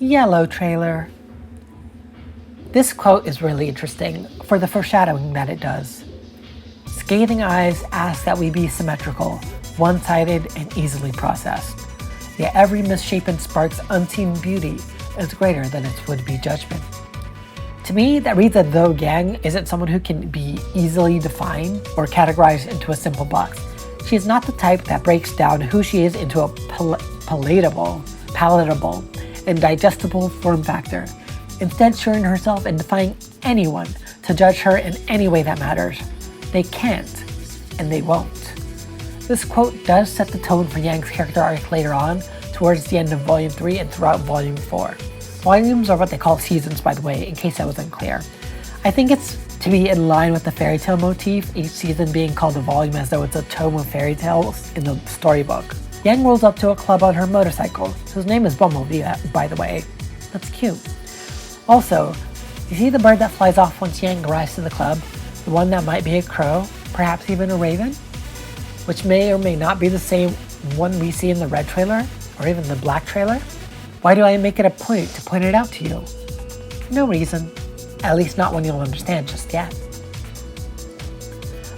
Yellow trailer. This quote is really interesting for the foreshadowing that it does. Scathing eyes ask that we be symmetrical, one-sided, and easily processed. Yet every misshapen spark's unseen beauty is greater than its would-be judgment. To me, that reads as though Yang isn't someone who can be easily defined or categorized into a simple box. She is not the type that breaks down who she is into a palatable, and digestible form factor, instead showing herself and defying anyone to judge her in any way that matters. They can't, and they won't. This quote does set the tone for Yang's character arc later on, towards the end of Volume 3 and throughout Volume 4. Volumes are what they call seasons, by the way, in case that was unclear. I think it's to be in line with the fairy tale motif, each season being called a volume as though it's a tome of fairy tales in the storybook. Yang rolls up to a club on her motorcycle, whose name is Bumblebee, by the way. That's cute. Also, you see the bird that flies off once Yang arrives to the club? The one that might be a crow, perhaps even a raven? Which may or may not be the same one we see in the red trailer, or even the black trailer? Why do I make it a point to point it out to you? No reason. At least not one you'll understand just yet.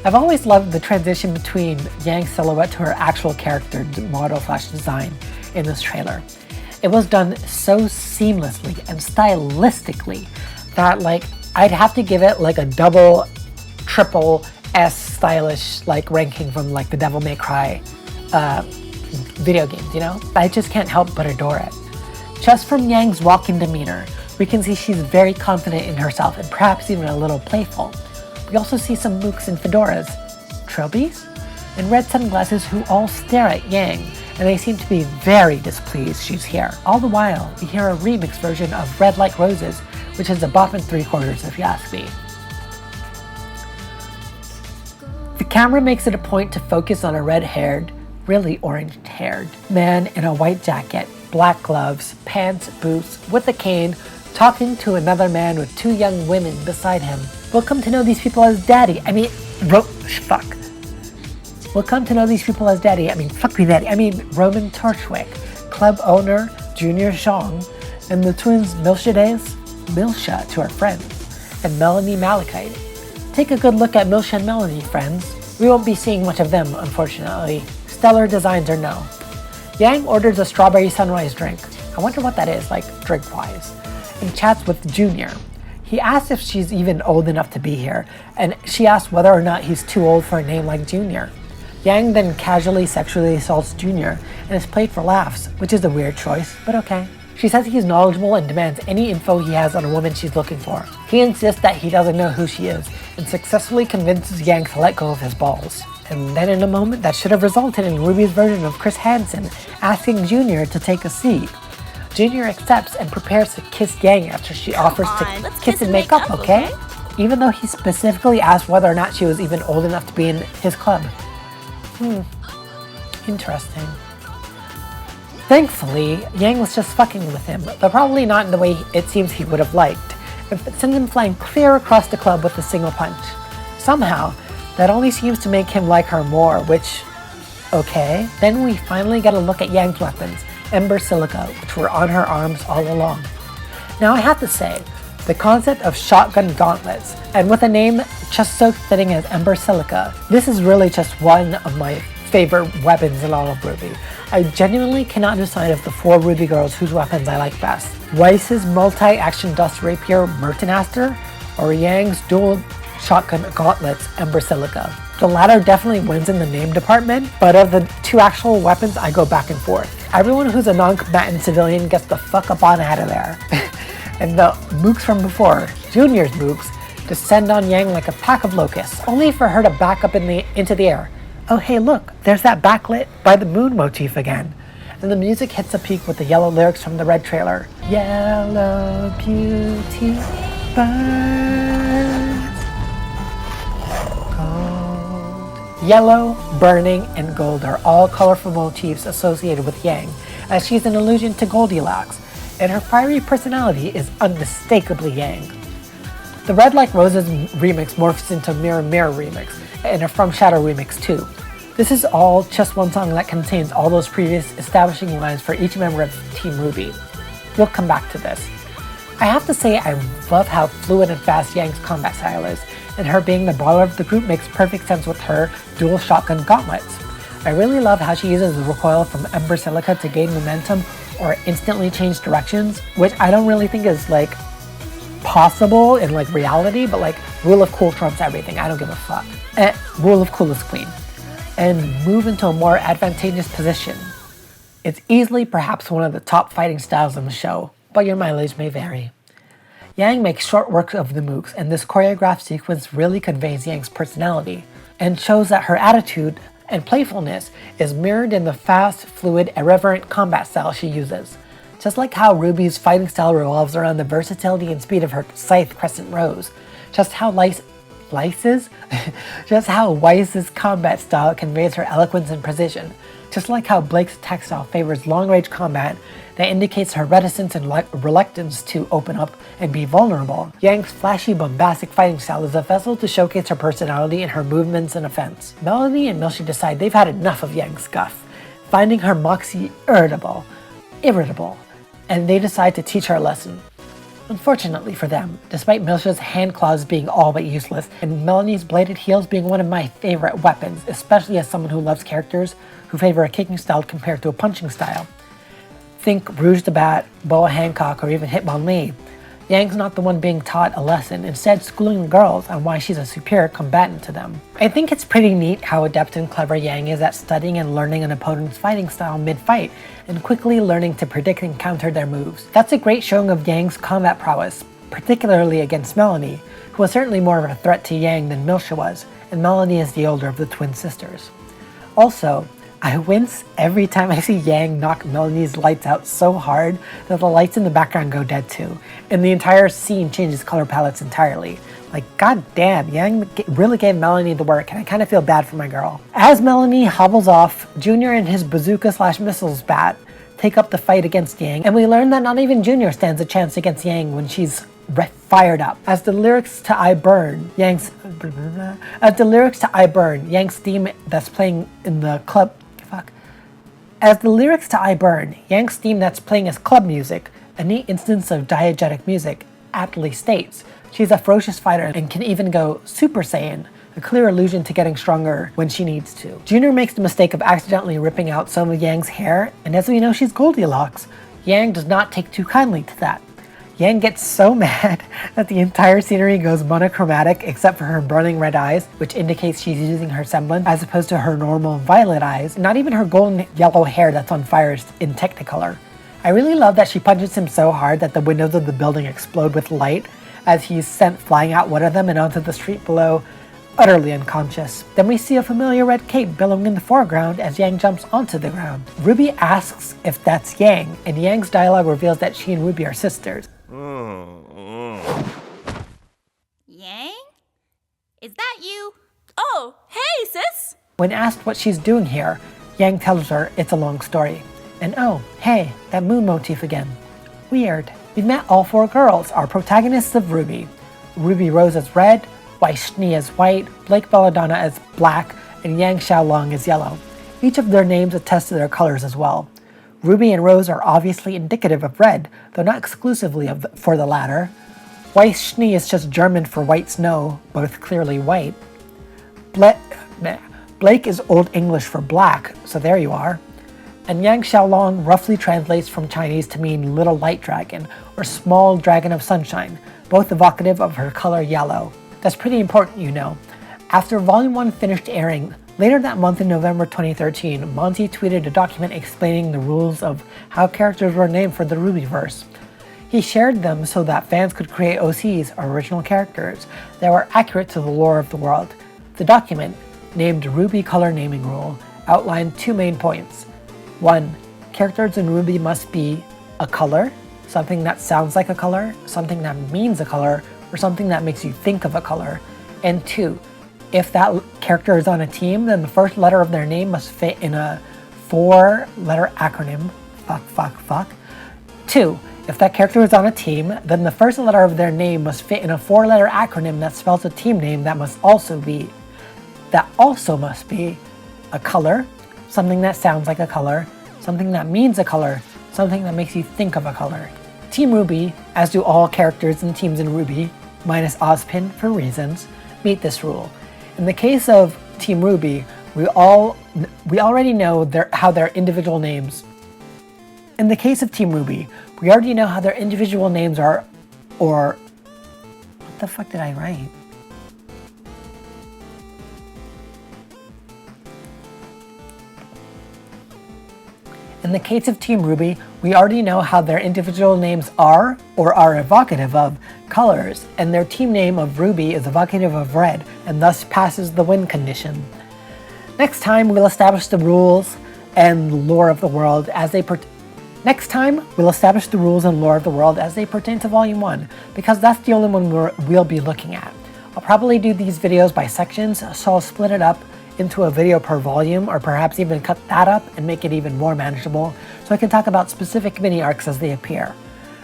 I've always loved the transition between Yang's silhouette to her actual character model/design in this trailer. It was done so seamlessly and stylistically that I'd have to give it a double, triple S stylish ranking from the Devil May Cry video games, you know? I just can't help but adore it. Just from Yang's walking demeanor, we can see she's very confident in herself and perhaps even a little playful. We also see some mooks in fedoras, trilbies, and red sunglasses who all stare at Yang, and they seem to be very displeased she's here. All the while, we hear a remix version of Red Like Roses, which is a bop and 3/4 if you ask me. The camera makes it a point to focus on a red-haired, really orange-haired man in a white jacket, black gloves, pants, boots, with a cane, talking to another man with two young women beside him. We'll come to know these people as Daddy. We'll come to know these people as Daddy. Roman Torchwick, club owner Junior Zhang, and the twins Milsha to our friends, and Melanie Malachite. Take a good look at Milsha and Melanie, friends. We won't be seeing much of them, unfortunately. Stellar designs or no. Yang orders a strawberry sunrise drink. I wonder what that is, drink-wise. And chats with Junior. He asks if she's even old enough to be here, and she asks whether or not he's too old for a name like Junior. Yang then casually sexually assaults Junior, and is played for laughs, which is a weird choice, but okay. She says he's knowledgeable and demands any info he has on a woman she's looking for. He insists that he doesn't know who she is, and successfully convinces Yang to let go of his balls. And then in a moment that should have resulted in RWBY's version of Chris Hansen asking Junior to take a seat, Junior accepts and prepares to kiss Yang after she offers to kiss and make up, okay? Even though he specifically asked whether or not she was even old enough to be in his club. Interesting. Thankfully, Yang was just fucking with him, but probably not in the way it seems he would have liked. It sends him flying clear across the club with a single punch. Somehow, that only seems to make him like her more, which, okay. Then we finally get a look at Yang's weapons, Ember Silica, which were on her arms all along. Now I have to say, the concept of shotgun gauntlets, and with a name just so fitting as Ember Silica, this is really just one of my favorite weapons in all of RWBY. I genuinely cannot decide of the 4 RWBY girls whose weapons I like best. Weiss's multi-action dust rapier Mertenaster, or Yang's dual shotgun gauntlets Ember Silica. The latter definitely wins in the name department, but of the 2 actual weapons I go back and forth. Everyone who's a non-combatant civilian gets the fuck up on out of there. And the mooks from before, Junior's mooks, descend on Yang like a pack of locusts, only for her to back up into the air. Oh hey look, there's that backlit by the moon motif again. And the music hits a peak with the yellow lyrics from the red trailer. Yellow beauty burns. Gold. Yellow, burning, and gold are all colorful motifs associated with Yang, as she's an allusion to Goldilocks, and her fiery personality is unmistakably Yang. The Red Like Roses remix morphs into Mirror Mirror remix, and a From Shadow remix too. This is all just one song that contains all those previous establishing lines for each member of Team RWBY. We'll come back to this. I have to say I love how fluid and fast Yang's combat style is, and her being the brawler of the group makes perfect sense with her dual shotgun gauntlets. I really love how she uses the recoil from Ember Silica to gain momentum or instantly change directions, which I don't really think is like possible in like reality, but like rule of cool trumps everything, I don't give a fuck. Rule of cool is queen. And move into a more advantageous position. It's easily perhaps one of the top fighting styles in the show, but your mileage may vary. Yang makes short work of the moves, and this choreographed sequence really conveys Yang's personality, and shows that her attitude and playfulness is mirrored in the fast, fluid, irreverent combat style she uses. Just like how RWBY's fighting style revolves around the versatility and speed of her scythe crescent rows, just how Weiss's combat style conveys her eloquence and precision. Just like how Blake's attack style favors long-range combat that indicates her reticence and reluctance to open up and be vulnerable, Yang's flashy, bombastic fighting style is a vessel to showcase her personality and her movements and offense. Melanie and Milshi decide they've had enough of Yang's guff, finding her moxie irritable, and they decide to teach her a lesson. Unfortunately for them, despite Milsha's hand claws being all but useless, and Melanie's bladed heels being one of my favorite weapons, especially as someone who loves characters who favor a kicking style compared to a punching style. Think Rouge the Bat, Boa Hancock, or even Hitmon Lee. Yang's not the one being taught a lesson, instead schooling the girls on why she's a superior combatant to them. I think it's pretty neat how adept and clever Yang is at studying and learning an opponent's fighting style mid-fight, and quickly learning to predict and counter their moves. That's a great showing of Yang's combat prowess, particularly against Melanie, who was certainly more of a threat to Yang than Milsha was, and Melanie is the older of the twin sisters. Also, I wince every time I see Yang knock Melanie's lights out so hard that the lights in the background go dead too, and the entire scene changes color palettes entirely. Like, god damn, Yang really gave Melanie the work, and I kind of feel bad for my girl. As Melanie hobbles off, Junior and his bazooka/missiles bat take up the fight against Yang, and we learn that not even Junior stands a chance against Yang when she's fired up. As the lyrics to I Burn, Yang's theme that's playing in the club As the lyrics to I Burn, Yang's theme that's playing as club music, a neat instance of diegetic music, aptly states, she's a ferocious fighter and can even go Super Saiyan, a clear allusion to getting stronger when she needs to. Junior makes the mistake of accidentally ripping out some of Yang's hair, and as we know she's Goldilocks, Yang does not take too kindly to that. Yang gets so mad that the entire scenery goes monochromatic except for her burning red eyes, which indicates she's using her semblance as opposed to her normal violet eyes, not even her golden yellow hair that's on fire in Technicolor. I really love that she punches him so hard that the windows of the building explode with light as he's sent flying out one of them and onto the street below, utterly unconscious. Then we see a familiar red cape billowing in the foreground as Yang jumps onto the ground. RWBY asks if that's Yang, and Yang's dialogue reveals that she and RWBY are sisters. Yang? Is that you? Oh, hey, sis! When asked what she's doing here, Yang tells her it's a long story. And oh, hey, that moon motif again. Weird. We've met all four girls, our protagonists of RWBY. Ruby Rose as red, Weiss Schnee as white, Blake Belladonna as black, and Yang Xiaolong as yellow. Each of their names attest to their colors as well. Ruby and Rose are obviously indicative of red, though not exclusively for the latter. Weiss Schnee is just German for white snow, both clearly white. Blake is Old English for black, so there you are. And Yang Xiaolong roughly translates from Chinese to mean little light dragon, or small dragon of sunshine, both evocative of her color yellow. That's pretty important, you know. After Volume 1 finished airing, later that month in November 2013, Monty tweeted a document explaining the rules of how characters were named for the RWBYverse. He shared them so that fans could create OCs, or original characters, that were accurate to the lore of the world. The document, named RWBY Color Naming Rule, outlined two main points. 1. Characters in RWBY must be a color, something that sounds like a color, something that means a color, or something that makes you think of a color. And 2. If that character is on a team, then the first letter of their name must fit in a 4-letter acronym. Fuck. 2. If that character is on a team, then the first letter of their name must fit in a 4-letter acronym that spells a team name that also must be a color, something that sounds like a color, something that means a color, something that makes you think of a color. Team RWBY, as do all characters and teams in RWBY, minus Ozpin for reasons, meet this rule. In the case of Team RWBY, we already know how their individual names. In the case of Team RWBY, we already know how their individual names are, or what the fuck did I write? In the case of Team RWBY, we already know how their individual names are, or are evocative of, colors, and their team name of RWBY is evocative of red, and thus passes the win condition. Next time, we'll establish the rules and lore of the world as they pertain to Volume 1, because that's the only one we'll be looking at. I'll probably do these videos by sections, so I'll split it up into a video per volume, or perhaps even cut that up and make it even more manageable, so I can talk about specific mini arcs as they appear.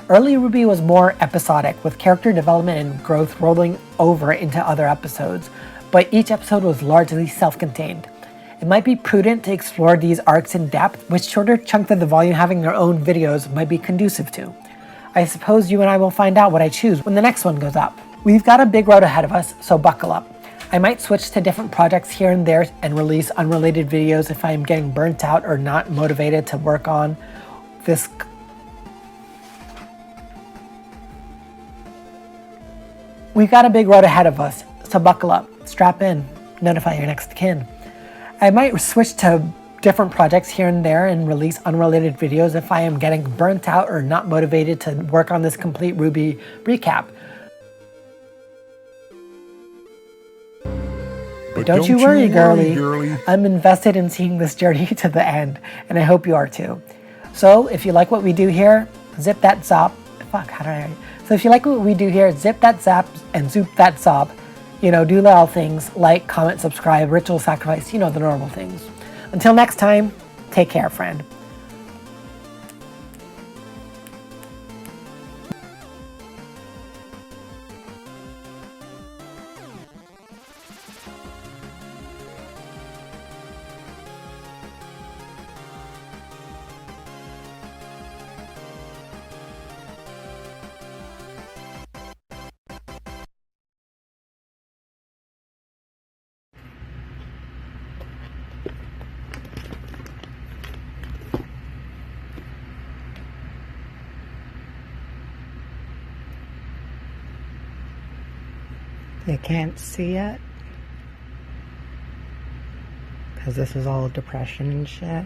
Early RWBY was more episodic, with character development and growth rolling over into other episodes, but each episode was largely self-contained. It might be prudent to explore these arcs in depth, which shorter chunks of the volume having their own videos might be conducive to. I suppose you and I will find out what I choose when the next one goes up. We've got a big road ahead of us, so buckle up. I might switch to different projects here and there and release unrelated videos if I'm getting burnt out or not motivated to work on this. We've got a big road ahead of us, so buckle up, strap in, notify your next kin. I might switch to different projects here and there and release unrelated videos if I am getting burnt out or not motivated to work on this complete RWBY recap. But don't you worry, girly. I'm invested in seeing this journey to the end, and I hope you are too. So if you like what we do here, zip that zop. Fuck, how did I write? So if you like what we do here, zip that zap and zoop that zop. You know, do little things like comment, subscribe, ritual sacrifice, you know, the normal things. Until next time, take care, friend. You can't see it because this is all depression and shit.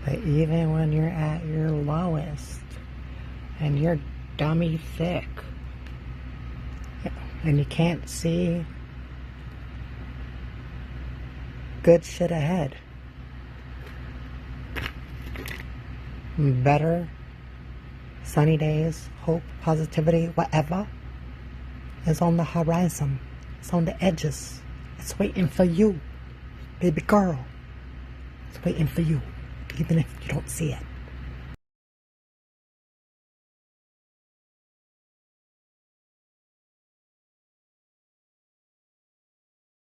But even when you're at your lowest and you're dummy thick and you can't see good shit ahead, better, sunny days, hope, positivity, whatever is on the horizon. It's on the edges. It's waiting for you, baby girl. It's waiting for you, even if you don't see it.